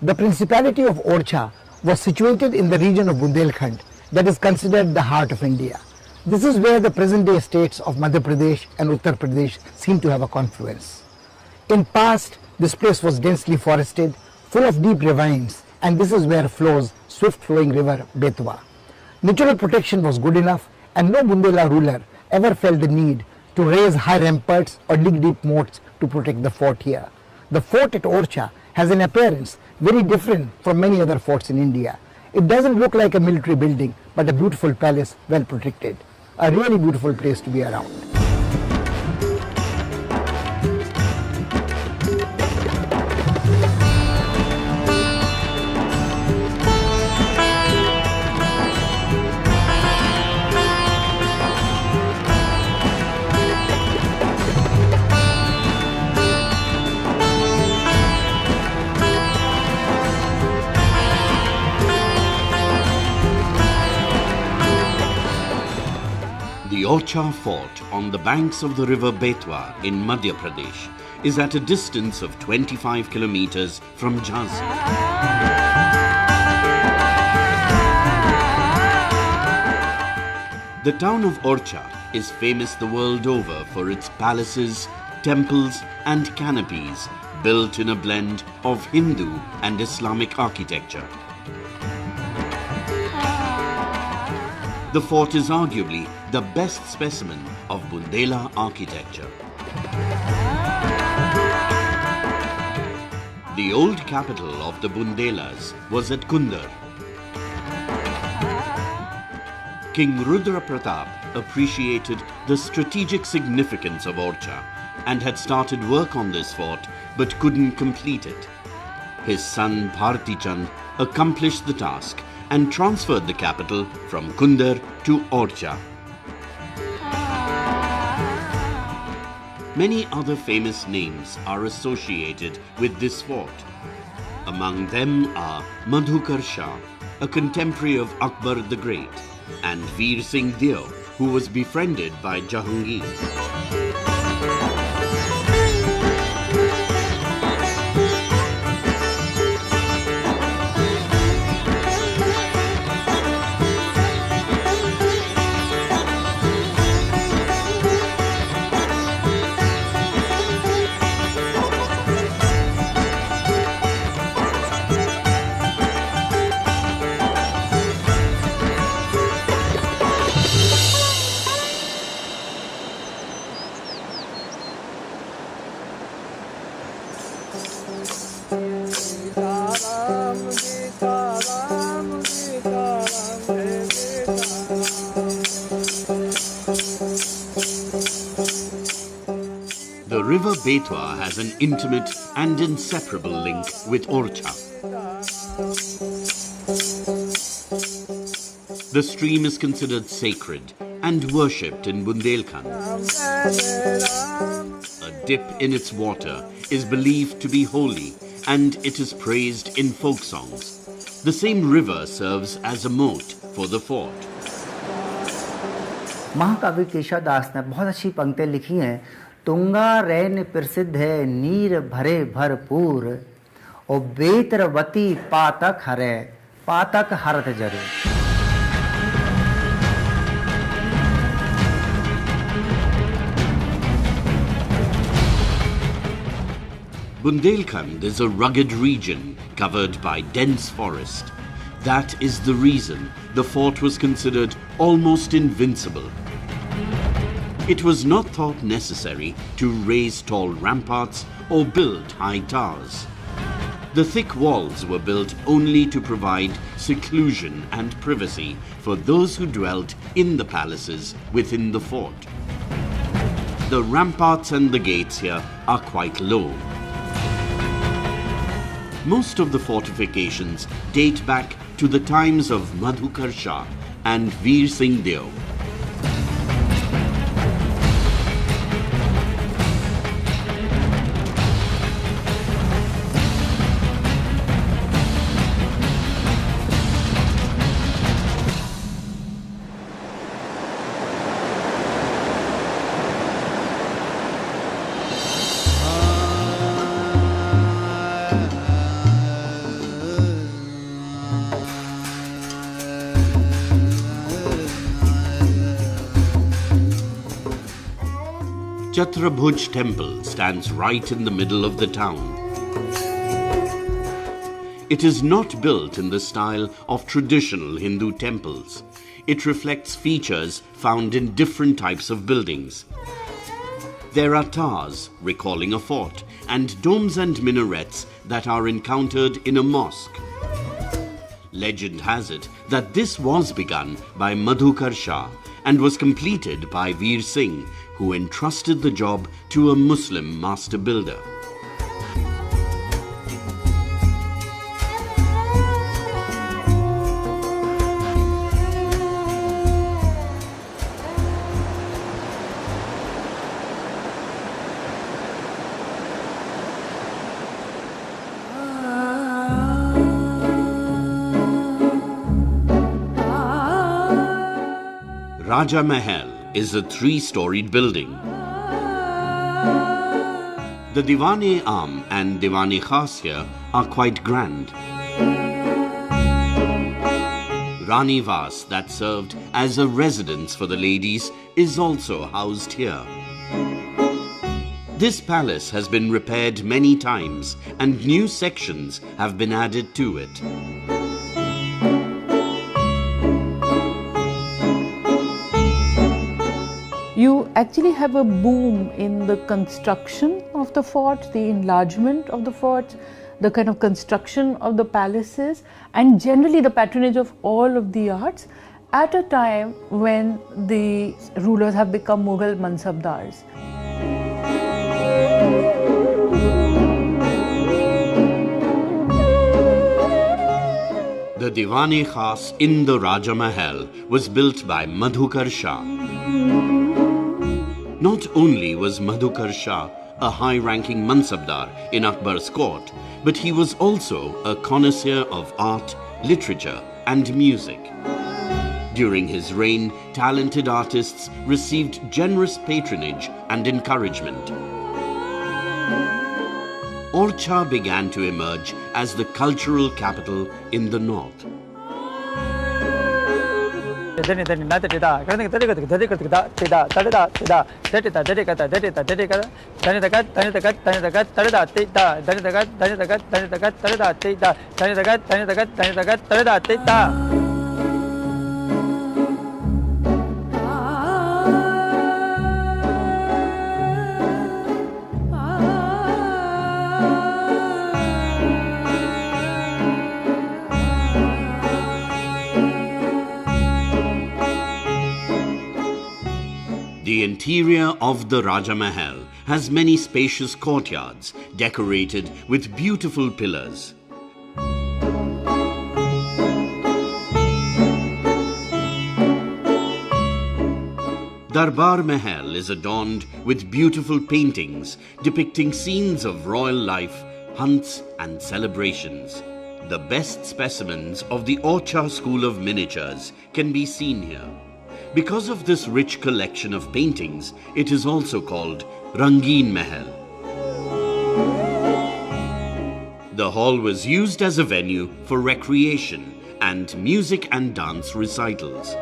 The Principality of Orchha was situated in the region of Bundelkhand, that is considered the heart of India. This is where the present-day states of Madhya Pradesh and Uttar Pradesh seem to have a confluence. In past, this place was densely forested, full of deep ravines, and this is where flows swift-flowing river Betwa. Natural protection was good enough, and no Bundela ruler ever felt the need to raise high ramparts or dig deep moats to protect the fort here. The fort at Orchha has an appearance very different from many other forts in India. It doesn't look like a military building, but a beautiful palace well protected. A really beautiful place to be around. The Orchha Fort on the banks of the river Betwa in Madhya Pradesh is at a distance of 25 kilometers from Jhansi. The town of Orchha is famous the world over for its palaces, temples and canopies built in a blend of Hindu and Islamic architecture. The fort is arguably the best specimen of Bundela architecture. The old capital of the Bundelas was at Kundar. King Rudra Pratap appreciated the strategic significance of Orchha and had started work on this fort but couldn't complete it. His son Bharti Chand accomplished the task and transferred the capital from Kundar to Orchha. Many other famous names are associated with this fort. Among them are Madhukar Shah, a contemporary of Akbar the Great, and Veer Singh Deo, who was befriended by Jahangir. The river Betwa has an intimate and inseparable link with Orchha. The stream is considered sacred and worshipped in Bundelkhand. A dip in its water is believed to be holy and it is praised in folk songs. The same river serves as a moat for the fort. महाकवि केशवदास ने बहुत अच्छी पंक्तियां लिखी हैं। तुंगा रैन प्रसिद्ध है नीर भरे भरपूर और बेतरवती पातक हरे पातक हरत जरूर। Bundelkhand is a rugged region covered by dense forest. That is the reason the fort was considered almost invincible. It was not thought necessary to raise tall ramparts or build high towers. The thick walls were built only to provide seclusion and privacy for those who dwelt in the palaces within the fort. The ramparts and the gates here are quite low. Most of the fortifications date back to the times of Madhukar Shah and Veer Singh Deo. Chhatrabhuj temple stands right in the middle of the town. It is not built in the style of traditional Hindu temples. It reflects features found in different types of buildings. There are towers, recalling a fort, and domes and minarets that are encountered in a mosque. Legend has it that this was begun by Madhukar Shah and was completed by Veer Singh, who entrusted the job to a Muslim master builder. Raja Mahal is a three-storied building. The Diwan-e-Aam and Diwan-e-Khas here are quite grand. Rani Vas, that served as a residence for the ladies, is also housed here. This palace has been repaired many times and new sections have been added to it. You actually have a boom in the construction of the forts, the enlargement of the forts, the kind of construction of the palaces, and generally the patronage of all of the arts at a time when the rulers have become Mughal mansabdars. The Diwan-e-Khas in the Raja Mahal was built by Madhukar Shah. Not only was Madhukar Shah a high-ranking mansabdar in Akbar's court, but he was also a connoisseur of art, literature and music. During his reign, talented artists received generous patronage and encouragement. Orchha began to emerge as the cultural capital in the north. The interior of the Raja Mahal has many spacious courtyards decorated with beautiful pillars. Darbar Mahal is adorned with beautiful paintings depicting scenes of royal life, hunts and celebrations. The best specimens of the Orchha school of miniatures can be seen here. Because of this rich collection of paintings, it is also called Rangeen Mahal. The hall was used as a venue for recreation and music and dance recitals.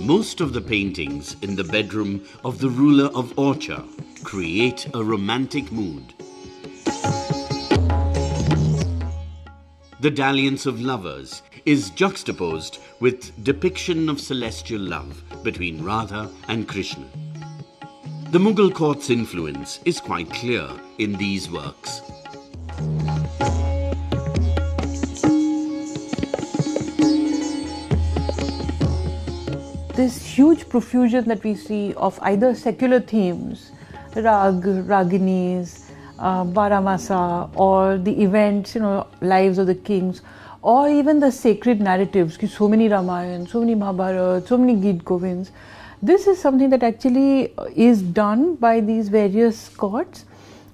Most of the paintings in the bedroom of the ruler of Orchha create a romantic mood. The dalliance of lovers is juxtaposed with depiction of celestial love between Radha and Krishna. The Mughal court's influence is quite clear in these works. This huge profusion that we see of either secular themes, rag, raginis, Baramasa, or the events, lives of the kings, or even the sacred narratives, so many Ramayana, so many Mahabharata, so many Geet Govinds. This is something that actually is done by these various courts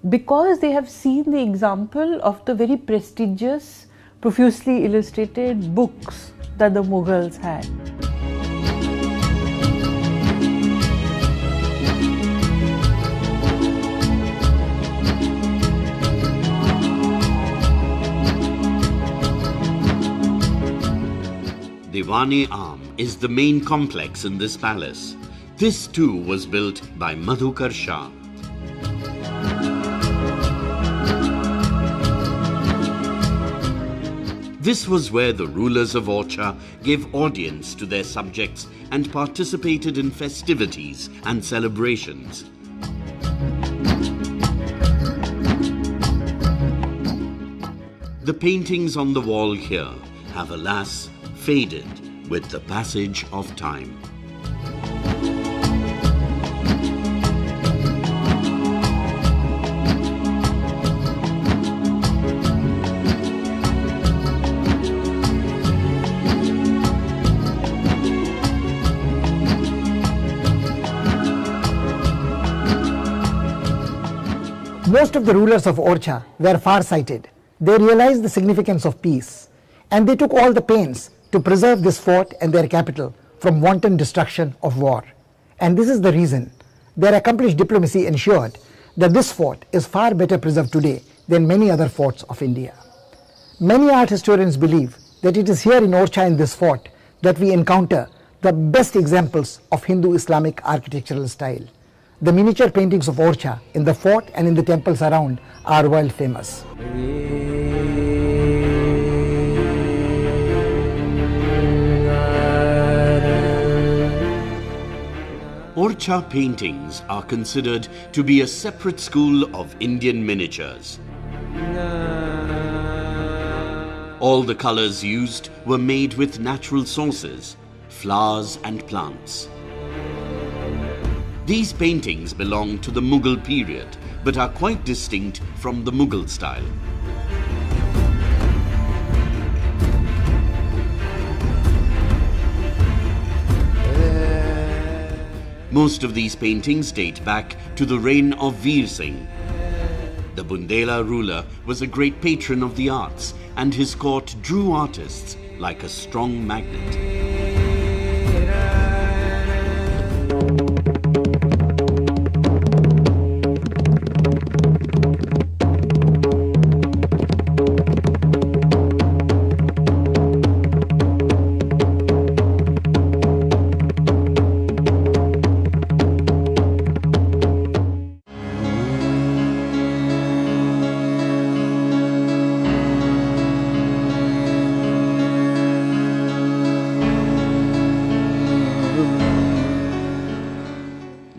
because they have seen the example of the very prestigious, profusely illustrated books that the Mughals had. Divani Arm is the main complex in this palace. This too was built by Madhukar Shah. This was where the rulers of Orchha gave audience to their subjects and participated in festivities and celebrations. The paintings on the wall here have, alas, faded with the passage of time. Most of the rulers of Orchha were far-sighted. They realized the significance of peace, and they took all the pains to preserve this fort and their capital from wanton destruction of war. And this is the reason their accomplished diplomacy ensured that this fort is far better preserved today than many other forts of India. Many art historians believe that it is here in Orchha, in this fort, that we encounter the best examples of Hindu-Islamic architectural style. The miniature paintings of Orchha in the fort and in the temples around are world famous. Orchha paintings are considered to be a separate school of Indian miniatures. All the colors used were made with natural sources, flowers and plants. These paintings belong to the Mughal period, but are quite distinct from the Mughal style. Most of these paintings date back to the reign of Veer Singh. The Bundela ruler was a great patron of the arts, and his court drew artists like a strong magnet.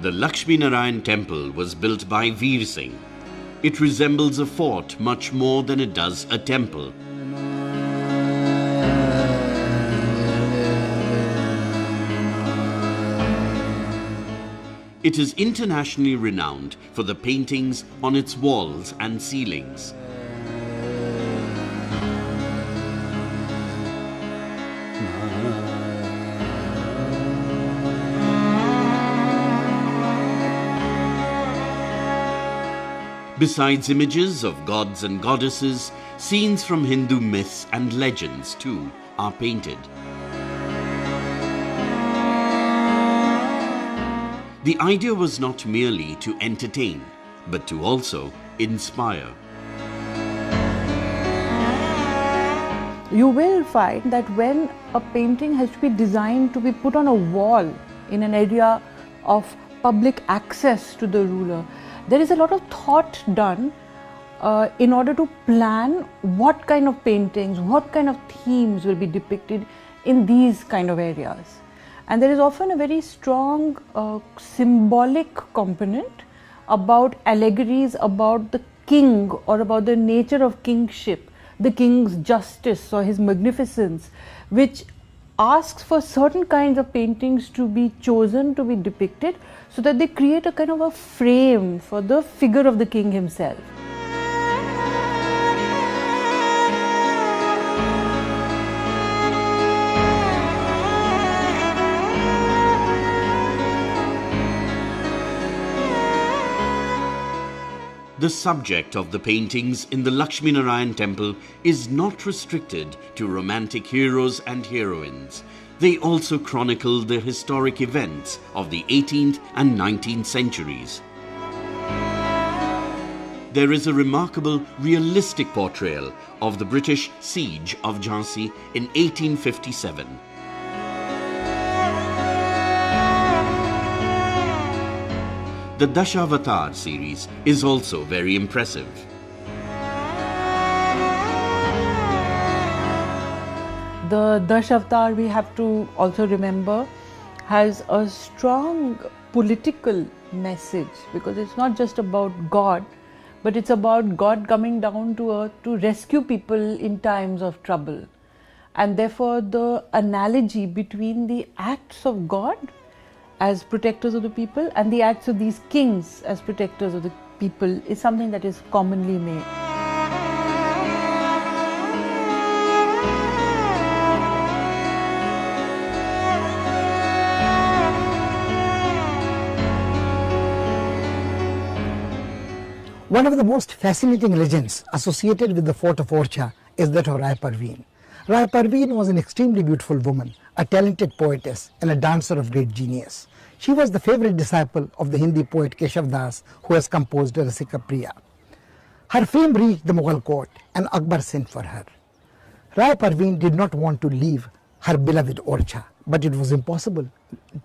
The Lakshmi Narayan temple was built by Veer Singh. It resembles a fort much more than it does a temple. It is internationally renowned for the paintings on its walls and ceilings. Besides images of gods and goddesses, scenes from Hindu myths and legends too are painted. The idea was not merely to entertain, but to also inspire. You will find that when a painting has to be designed to be put on a wall in an area of public access to the ruler, there is a lot of thought done in order to plan what kind of paintings, what kind of themes will be depicted in these kind of areas. And there is often a very strong symbolic component about allegories about the king or about the nature of kingship, the king's justice or his magnificence, which asks for certain kinds of paintings to be chosen to be depicted so that they create a kind of a frame for the figure of the king himself. The subject of the paintings in the Lakshmi Narayan temple is not restricted to romantic heroes and heroines. They also chronicle the historic events of the 18th and 19th centuries. There is a remarkable realistic portrayal of the British siege of Jhansi in 1857. The Dashavatar series is also very impressive. The Dashavatar, we have to also remember, has a strong political message, because it's not just about God, but it's about God coming down to earth to rescue people in times of trouble. And therefore the analogy between the acts of God as protectors of the people and the acts of these kings as protectors of the people is something that is commonly made. One of the most fascinating legends associated with the fort of Orchha is that of Rai Parveen. Rai Parveen was an extremely beautiful woman, a talented poetess and a dancer of great genius. She was the favorite disciple of the Hindi poet Keshav Das, who has composed Rasika Priya. Her fame reached the Mughal court and Akbar sent for her. Rai Parveen did not want to leave her beloved Orchha, but it was impossible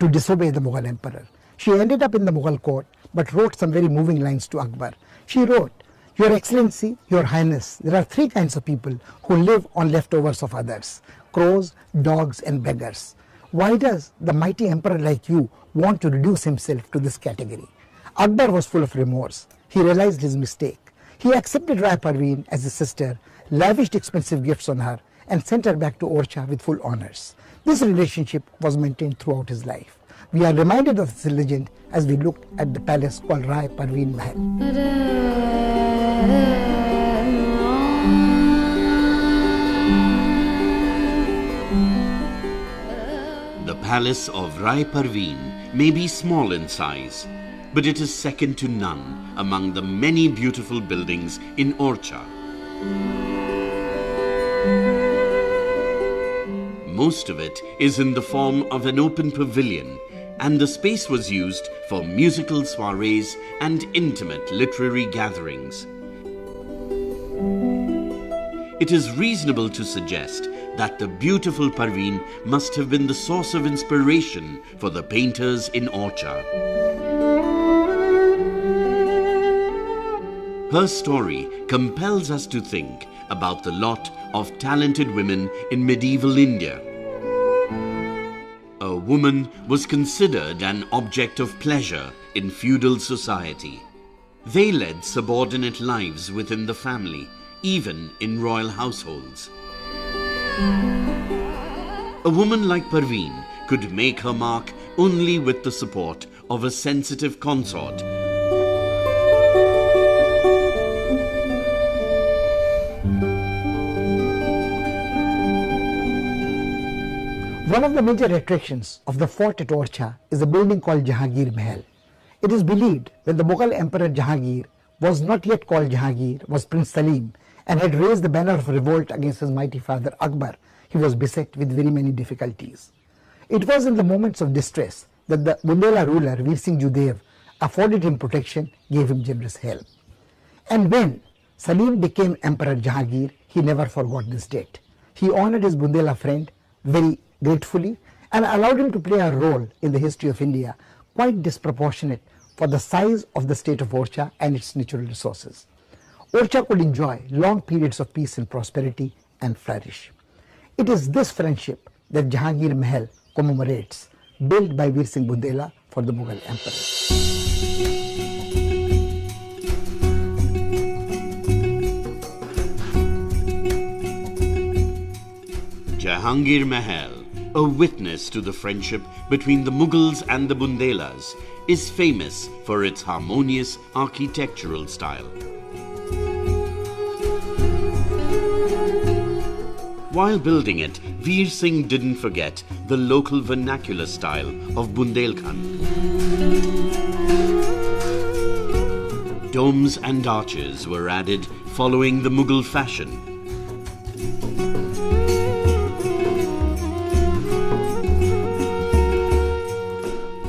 to disobey the Mughal emperor. She ended up in the Mughal court but wrote some very moving lines to Akbar. She wrote, "Your Excellency, Your Highness, there are three kinds of people who live on leftovers of others: crows, dogs and beggars. Why does the mighty emperor like you want to reduce himself to this category?" Akbar was full of remorse. He realized his mistake. He accepted Rai Parveen as his sister, lavished expensive gifts on her and sent her back to Orchha with full honors. This relationship was maintained throughout his life. We are reminded of this legend as we looked at the palace called Rai Parveen Mahal. The palace of Rai Parveen may be small in size, but it is second to none among the many beautiful buildings in Orchha. Most of it is in the form of an open pavilion, and the space was used for musical soirees and intimate literary gatherings. It is reasonable to suggest that the beautiful Parveen must have been the source of inspiration for the painters in Orchha. Her story compels us to think about the lot of talented women in medieval India. A woman was considered an object of pleasure in feudal society. They led subordinate lives within the family, even in royal households. A woman like Parveen could make her mark only with the support of a sensitive consort. One of the major attractions of the fort at Orchha is a building called Jahangir Mahal. It is believed that the Mughal Emperor Jahangir was not yet called Jahangir, was Prince Salim, and had raised the banner of revolt against his mighty father Akbar. He was beset with very many difficulties. It was in the moments of distress that the Bundela ruler Veer Singh Judev afforded him protection, gave him generous help. And when Salim became Emperor Jahangir, he never forgot this debt. He honored his Bundela friend very gratefully and allowed him to play a role in the history of India quite disproportionate for the size of the state of Orchha and its natural resources. Orchha could enjoy long periods of peace and prosperity and flourish. It is this friendship that Jahangir Mahal commemorates, built by Veer Singh Bundela for the Mughal Emperor. Jahangir Mahal, a witness to the friendship between the Mughals and the Bundelas, is famous for its harmonious architectural style. While building it, Veer Singh didn't forget the local vernacular style of Bundelkhand. Domes and arches were added following the Mughal fashion.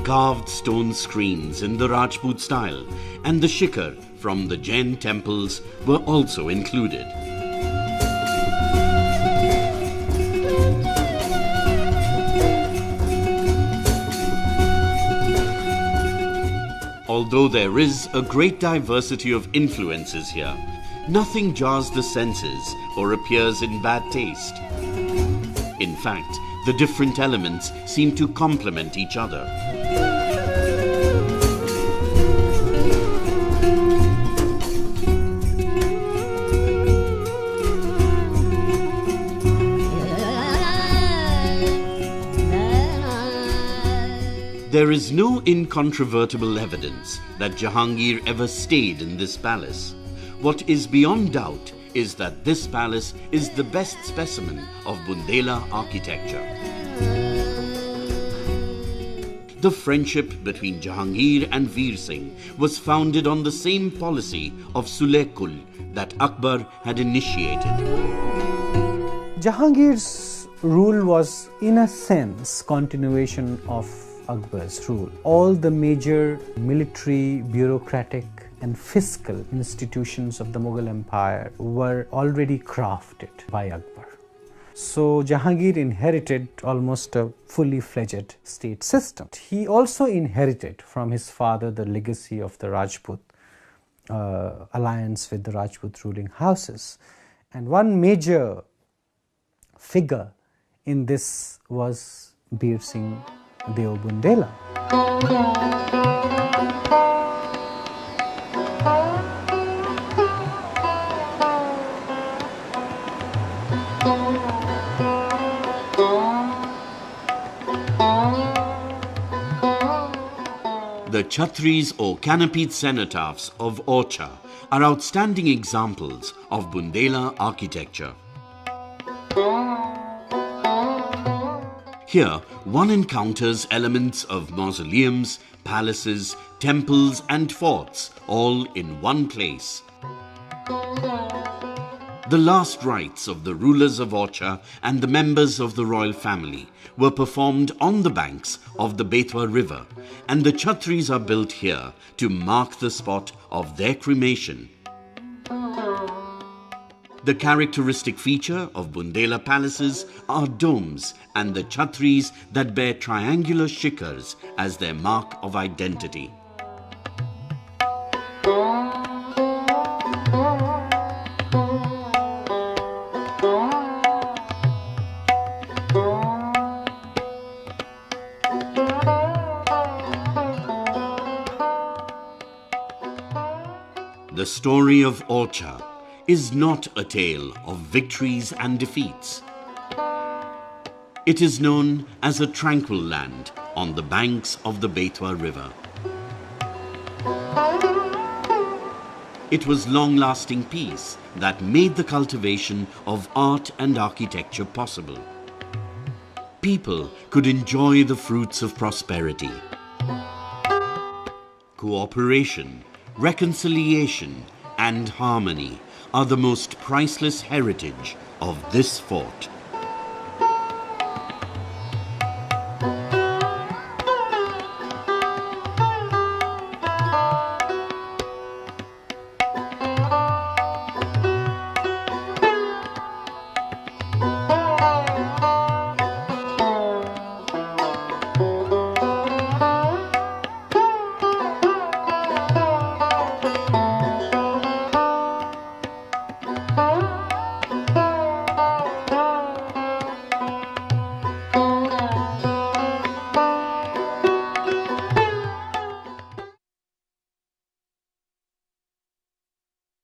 Carved stone screens in the Rajput style and the shikhar from the Jain temples were also included. Although there is a great diversity of influences here, nothing jars the senses or appears in bad taste. In fact, the different elements seem to complement each other. There is no incontrovertible evidence that Jahangir ever stayed in this palace. What is beyond doubt is that this palace is the best specimen of Bundela architecture. The friendship between Jahangir and Veer Singh was founded on the same policy of Suleh-Kul that Akbar had initiated. Jahangir's rule was, in a sense, continuation of Akbar's rule. All the major military, bureaucratic and fiscal institutions of the Mughal Empire were already crafted by Akbar. So Jahangir inherited almost a fully fledged state system. He also inherited from his father the legacy of the Rajput alliance with the Rajput ruling houses. And one major figure in this was Veer Singh Deo Bundela. The Chhatris or canopied cenotaphs of Orchha are outstanding examples of Bundela architecture. Here, one encounters elements of mausoleums, palaces, temples and forts, all in one place. The last rites of the rulers of Orchha and the members of the royal family were performed on the banks of the Betwa river, and the Chhatris are built here to mark the spot of their cremation. The characteristic feature of Bundela palaces are domes and the Chhatris that bear triangular shikhars as their mark of identity. The story of Orchha is not a tale of victories and defeats. It is known as a tranquil land on the banks of the Betwa river. It was long-lasting peace that made the cultivation of art and architecture possible. People could enjoy the fruits of prosperity. Cooperation, reconciliation, and harmony are the most priceless heritage of this fort.